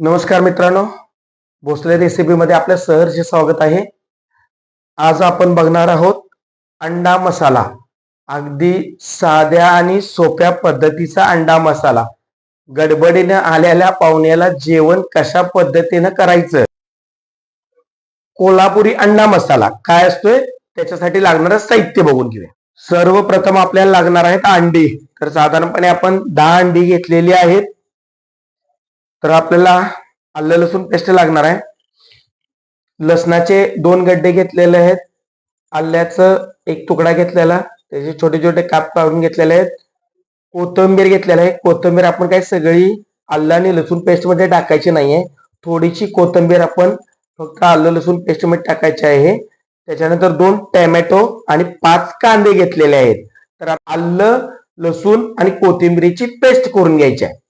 नमस्कार मित्रांनो, भोसले रेसिपी मध्ये आपल्या सहर्ष स्वागत आहे. आज आपण बघणार आहोत अंडा मसाला. अगदी साध्या आणि सोप्या पद्धतीचा अंडा मसाला. गडबडीने आलेल्या पाहुण्याला जेवण कशा पद्धतीने करायचं. कोल्हापुरी अंडा मसाला काय असतोय त्याच्यासाठी लागणारं साहित्य बघून घेऊया. सर्वप्रथम आपल्याला लागणार आहेत अंडी. तर साधारणपणे आपण 10 अंडी घेतलेली आहेत. तर आपल्याला आलं लसूण पेस्ट लागणार आहे. लसणाचे 2 गड्डे घेतलेले आहेत. आल्याचं एक तुकडा घेतलेला, त्याचे छोटे छोटे काप काढून घेतलेले आहेत. कोथिंबीर घेतलेला आहे. कोथिंबीर आपण काही सगळी आलं आणि लसूण पेस्ट मध्ये टाकायची नाहीये. थोडीशी कोथिंबीर आपण फक्त आलं लसूण पेस्ट मध्ये टाकायची आहे. त्याच्यानंतर 2 टोमॅटो आणि 5 कांदे घेतलेले आहेत. तर आलं लसूण आणि कोथिंबीरीची पेस्ट करून घ्यायची आहे.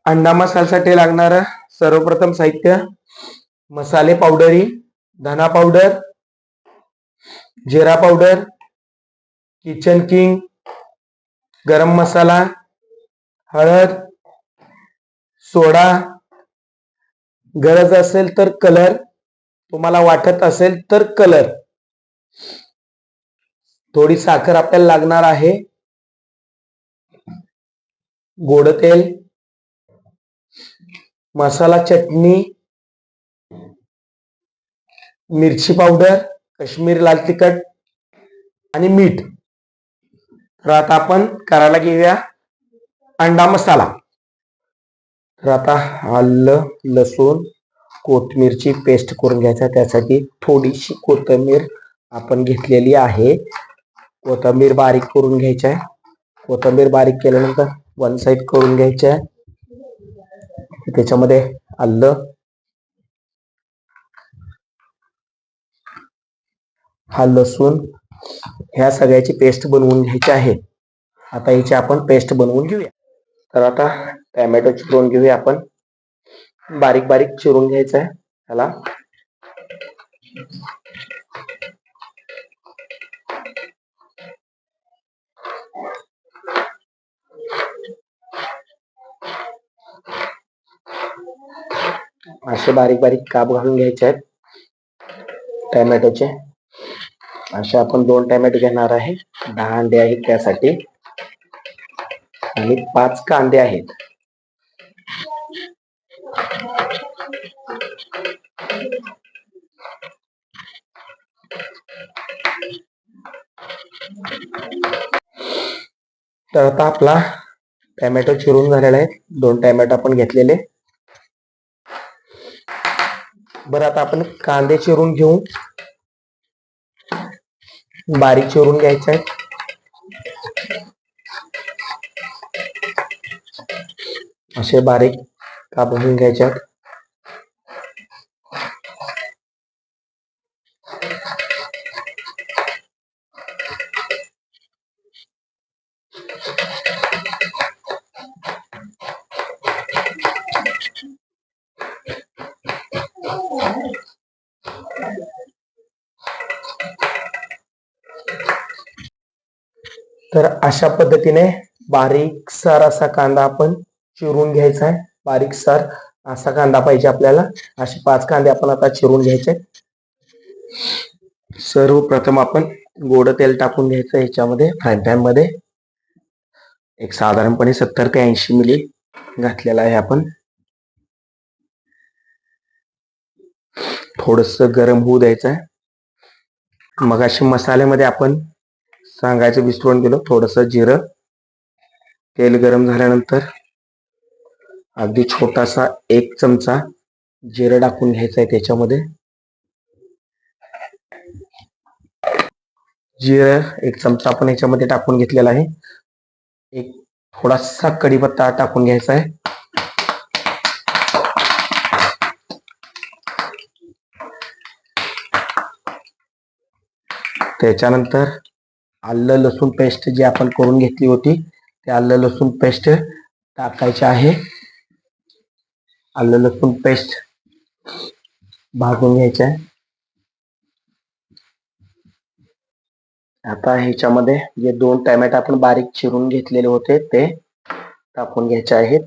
अंडा मसाल्यासाठी लागणारं सर्वप्रथम साहित्य: मसाले पावडरी, धना पावडर, जिरा पावडर, किचन किंग, गरम मसाला, हळद, सोडा, गरज असेल तर कलर, तुम्हाला वाटत असेल तर कलर, थोडी साखर आपल्याला लागणार आहे, गोड तेल, मसाला चटणी, मिरची पावडर, काश्मीरी लाल तिखट आणि मीठ. तर आता आपण करायला घेऊया अंडा मसाला. तर आता आलं लसूण कोथिंबीरची पेस्ट करून घ्यायचा. त्यासाठी थोडीशी कोथिंबीर आपण घेतलेली आहे. कोथिंबीर बारीक करून घ्यायची आहे. कोथिंबीर बारीक केल्यानंतर वन साइड करून घ्यायची आहे. त्याच्यामध्ये आलं, हा लसूण, ह्या सगळ्याची पेस्ट बनवून घ्यायची आहे. आता याची आपण पेस्ट बनवून घेऊया. तर आता टोमॅटो चिरून घेऊया. आपण बारीक बारीक चिरून घ्यायचं आहे त्याला. असे बारीक बारीक काप घालून घ्यायचे आहेत टोमॅटोचे. असे आपण 2 टोमॅटो घेणार आहे. 10 अंडे आहेत त्यासाठी आणि 5 कांदे आहेत. तर आता आपला टोमॅटो चिरून झालेला आहे. 2 टोमॅटो आपण घेतलेले. बरं, आता आपण कांदे चिरून घेऊ. बारीक चिरून घ्यायचे आहेत. असे बारीक कापून घ्यायचे आहेत. तर अशा पद्धतीने बारीकसार असा कांदा आपण चिरून घ्यायचा आहे. बारीकसार असा कांदा पाहिजे आपल्याला. असे 5 कांदे आपण आता चिरून घ्यायचे. सर्वप्रथम आपण गोड तेल टाकून घ्यायचं ह्याच्यामध्ये. फ्राय पॅन मध्ये एक साधारणपणे 70 ते 80 मिली घातलेला आहे आपण. थोडस गरम होऊ द्यायचं आहे. मग अशी मसाल्यामध्ये आपण सांगायचं विसरून गेलो, थोडस जिरं. तेल गरम झाल्यानंतर अगदी छोटासा 1 चमचा जिरं टाकून घ्यायचं आहे त्याच्यामध्ये. जिरं 1 चमचा आपण याच्यामध्ये टाकून घेतलेला आहे. एक थोडासा कढीपत्ता टाकून घ्यायचा आहे. त्याच्यानंतर आलं लसूण पेस्ट जी आपण करून घेतली होती ते आलं लसूण पेस्ट टाकायचे आहे. आलं लसूण पेस्ट भाजून घ्यायचे आहे. आता ह्याच्यामध्ये जे 2 टोमॅटो आपण बारीक चिरून घेतलेले होते ते टाकून घ्यायचे आहेत.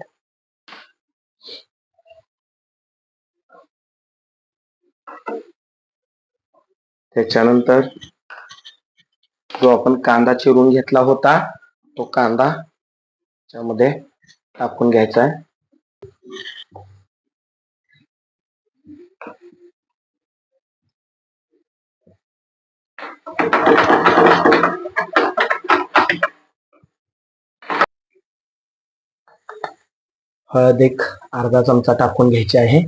त्याच्यानंतर जो आपण कांदा चिरून घेतला होता तो कांदा त्यामध्ये टाकून घ्यायचा आहे. हळद एक अर्धा चमचा टाकून घ्यायची आहे.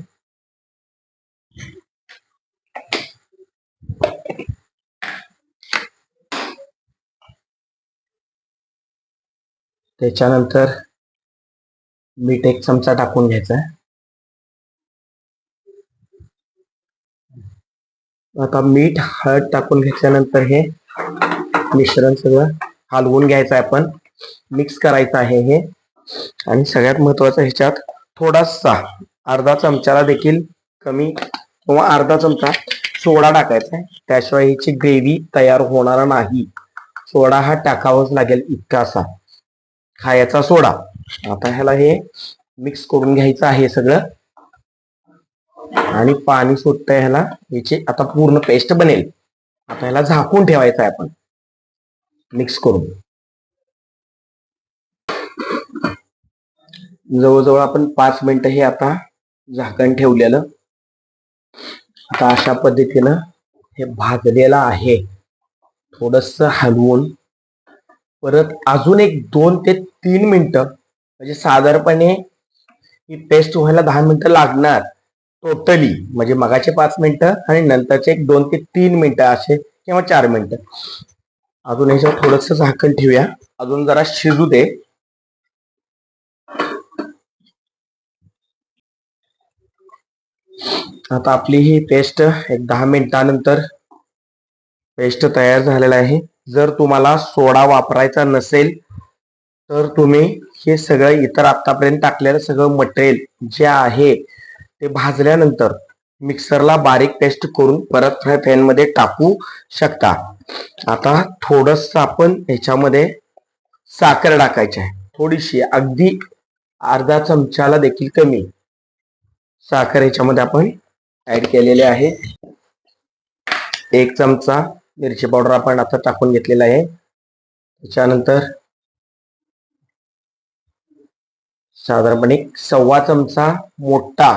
त्याच्यानंतर मीठ एक चमचा टाकून घ्यायचा आहे. आता मीठ हळद टाकून घेतल्यानंतर हे मिश्रण सगळं हलवून घ्यायचं आहे, आपण मिक्स करायचं आहे हे. आणि सगळ्यात महत्वाचं ह्याच्यात थोडासा अर्धा चमचाला देखील कमी किंवा अर्धा चमचा सोडा टाकायचा आहे, त्याशिवाय ह्याची ग्रेव्ही तयार होणार नाही. सोडा हा टाकावाच लागेल इतकासा खायचा सोडा. आता ह्याला हे मिक्स करून घ्यायचं आहे सगळं आणि पाणी सुटतंय ह्याला, याची आता पूर्ण पेस्ट बनेल. आता ह्याला झाकून ठेवायचं आहे आपण मिक्स करून. जवळजवळ आपण 5 मिनिटं हे आता झाकण ठेवलेलं. आता अशा पद्धतीनं हे भाजलेलं आहे. थोडस हलवून परत अजून एक 2 ते 3 मिनिटं, म्हणजे साधारणपणे ही पेस्ट व्हायला 10 मिनिटं लागणार टोटली. म्हणजे मगाचे 5 मिनिटं आणि नंतरचे एक 2 ते 3 मिनिटं असे किंवा 4 मिनिटं. अजून ह्याच्यावर थोडस झाकण ठेवूया, अजून जरा शिजू दे. आता आपली ही पेस्ट एक 10 मिनिटानंतर पेस्ट तयार झालेला आहे. जर तुम्हाला सोडा वापरायचा नसेल तर तुम्ही हे सगळं इतर आतापर्यंत टाकलेलं सगळं मटेरियल जे आहे ते भाजल्यानंतर मिक्सरला बारीक पेस्ट करून परत फ्राय पॅन मध्ये टाकू शकता. आता थोडस आपण ह्याच्यामध्ये साखर टाकायची आहे, थोडीशी, अगदी अर्धा चमचाला देखील कमी साखर ह्याच्यामध्ये आपण ऍड केलेले आहे. 1 चमचा मिरची पावडर आपण आता टाकून घेतलेला आहे. त्याच्यानंतर साधारणपणे 1.25 चमचा मोठा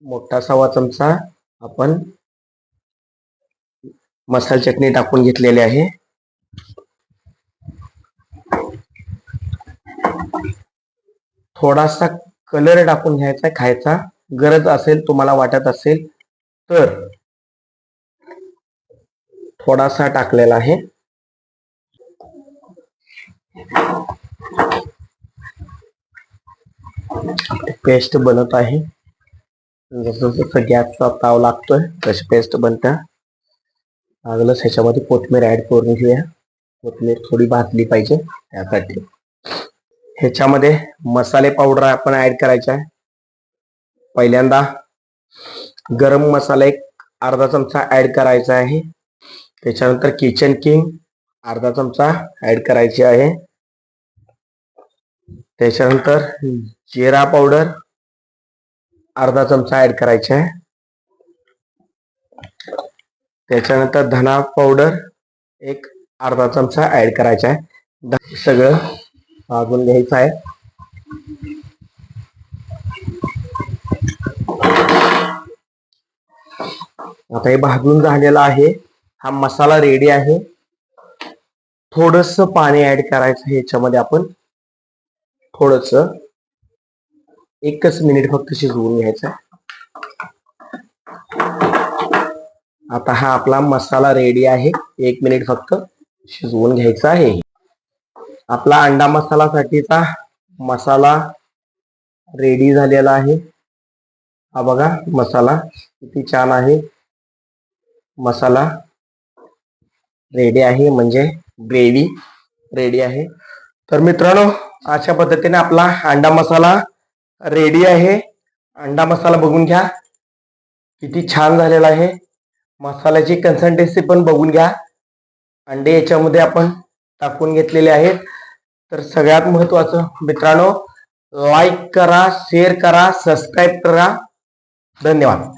1.25 चमचा आपण मसाला चटणी टाकून घेतलेली आहे. थोडासा कलर टाकून घ्यायचा खायचा, गरज असेल तुम्हाला वाटत असेल तर थोडासा टाकलेला आहे. पेस्ट बनत आहे. जसं गॅसचा ताव लागतोय तशी पेस्ट बनत्या. लागलंच ह्याच्यामध्ये कोथिंबीर ऍड करून घेऊया. कोथिंबीर थोडी भाजली पाहिजे त्यासाठी. ह्याच्यामध्ये मसाले पावडर आपण ऍड करायचा आहे. पहिल्यांदा गरम मसाला एक अर्धा चमचा ऍड करायचा आहे. त्याच्यानंतर किचन किंग अर्धा चमचा ऍड करायची आहे. त्याच्यानंतर जिरा पावडर अर्धा चमचा ऍड करायचा आहे. त्याच्यानंतर धना पावडर एक अर्धा चमचा ऍड करायचा आहे. सगळं भाजून घ्यायचं आहे. आता हे भाजून झालेलं आहे. हा मसाला रेडी आहे. थोडस पाणी ऍड करायचं आहे याच्यामध्ये आपण. थोडस 1 मिनिट फक्त शिजवून घ्यायचं. आता हा आपला मसाला रेडी आहे. 1 मिनिट फक्त शिजवून घ्यायचा आहे. आपला अंडा मसाला साठीचा मसाला रेडी झालेला आहे. हा बघा मसाला किती छान आहे. मसाला रेडी आहे, म्हणजे ग्रेव्ही रेडी आहे. तर मित्रांनो, अशा पद्धतीने आपला अंडा मसाला रेडी आहे. अंडा मसाला बघून घ्या किती छान झालेला आहे. मसाल्याची कन्सिस्टन्सी पण बघून घ्या. अंडे याच्यामध्ये आपण टाकून घेतलेले आहेत. तर सगळ्यात महत्वाचं मित्रांनो, लाईक करा, शेअर करा, सबस्क्राईब करा. धन्यवाद.